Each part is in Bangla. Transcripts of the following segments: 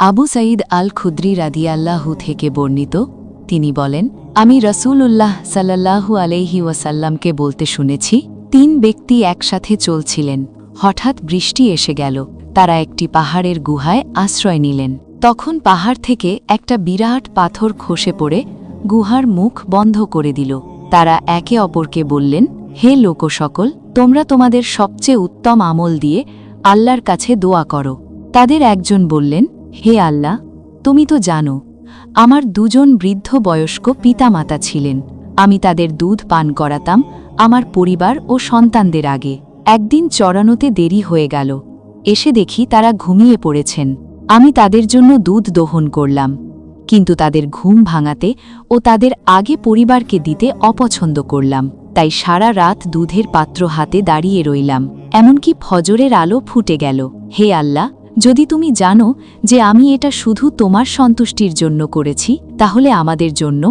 আবু সাঈদ আল খুদ্রি রাদিয়াল্লাহু থেকে বর্ণিত, তিনি বলেন, আমি রাসূলুল্লাহ সাল্লাল্লাহু আলাইহি ওয়াসাল্লামকে বলতে শুনেছি, ৩ ব্যক্তি একসাথে চলছিলেন। হঠাৎ বৃষ্টি এসে গেল। তারা একটি পাহাড়ের গুহায় আশ্রয় নিলেন। তখন পাহাড় থেকে একটা বিরাট পাথর খসে পড়ে গুহার মুখ বন্ধ করে দিল। তারা একে অপরকে বললেন, হে লোকসকল, তোমরা তোমাদের সবচেয়ে উত্তম আমল দিয়ে আল্লাহর কাছে দোয়া করো। তাদের একজন বললেন, হে আল্লাহ, তুমি তো জানো আমার 2জন বৃদ্ধ বয়স্ক পিতামাতা ছিলেন। আমি তাদের দুধ পান করাতাম আমার পরিবার ও সন্তানদের আগে। একদিন চড়ানোতে দেরি হয়ে গেল। এসে দেখি তারা ঘুমিয়ে পড়েছেন। আমি তাদের জন্য দুধ দোহন করলাম, কিন্তু তাদের ঘুম ভাঙাতে ও তাদের আগে পরিবারকে দিতে অপছন্দ করলাম। তাই সারা রাত দুধের পাত্র হাতে দাঁড়িয়ে রইলাম, এমনকি ফজরের আলো ফুটে গেল। হে আল্লাহ, যদি তুমি জানো যে আমি এটা শুধু তোমার সন্তুষ্টির জন্য করেছি, তাহলে আমাদের জন্য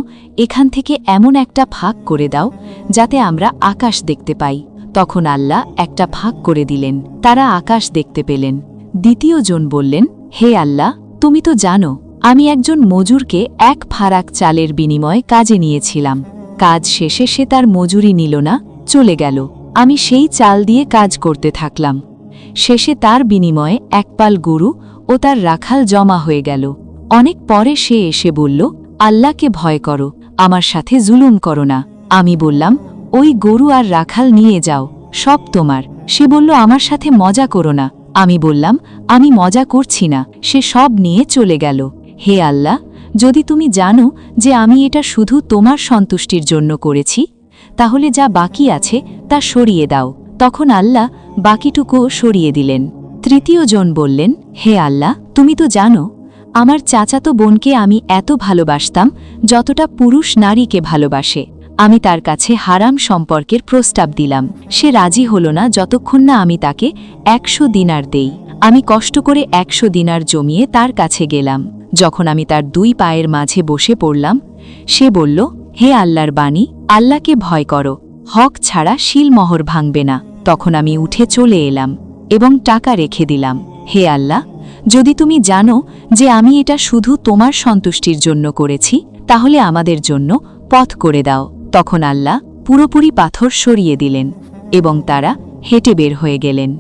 এখান থেকে এমন একটা ভাগ করে দাও যাতে আমরা আকাশ দেখতে পাই। তখন আল্লাহ একটা ভাগ করে দিলেন। তারা আকাশ দেখতে পেলেন। দ্বিতীয় জন বললেন, হে আল্লাহ, তুমি তো জানো আমি একজন মজুরকে 1 ফারাক চালের বিনিময়ে কাজে নিয়েছিলাম। কাজ শেষে সে তার মজুরি নিল না, চলে গেল। আমি সেই চাল দিয়ে কাজ করতে থাকলাম। শেষে তার বিনিময়ে 1 পাল গরু ও তার রাখাল জমা হয়ে গেল। অনেক পরে সে এসে বলল, আল্লাহকে ভয় করো, আমার সাথে জুলুম করো না। আমি বললাম, ওই গরু আর রাখাল নিয়ে যাও, সব তোমার। সে বলল, আমার সাথে মজা করো না। আমি বললাম, আমি মজা করছি না। সে সব নিয়ে চলে গেল। হে আল্লাহ, যদি তুমি জানো যে আমি এটা শুধু তোমার সন্তুষ্টির জন্য করেছি, তাহলে যা বাকি আছে তা সরিয়ে দাও। তখন আল্লাহ বাকিটুকুও সরিয়ে দিলেন। তৃতীয় জন বললেন, হে আল্লাহ, তুমি তো জানো আমার চাচাতো বোনকে আমি এত ভালোবাসতাম যতটা পুরুষ নারীকে ভালোবাসে। আমি তার কাছে হারাম সম্পর্কের প্রস্তাব দিলাম। সে রাজি হল না যতক্ষণ না আমি তাকে 100 দিনার দেই। আমি কষ্ট করে 100 দিনার জমিয়ে তার কাছে গেলাম। যখন আমি তার 2 পায়ের মাঝে বসে পড়লাম, সে বলল, হে আল্লাহর বাণী, আল্লাহকে ভয় করো, হক ছাড়া শিলমোহর ভাঙবে না। তখন আমি উঠে চলে এলাম এবং টাকা রেখে দিলাম। হে আল্লাহ, যদি তুমি জানো যে আমি এটা শুধু তোমার সন্তুষ্টির জন্য করেছি, তাহলে আমাদের জন্য পথ করে দাও। তখন আল্লাহ পুরোপুরি পাথর সরিয়ে দিলেন এবং তারা হেঁটে বের হয়ে গেলেন।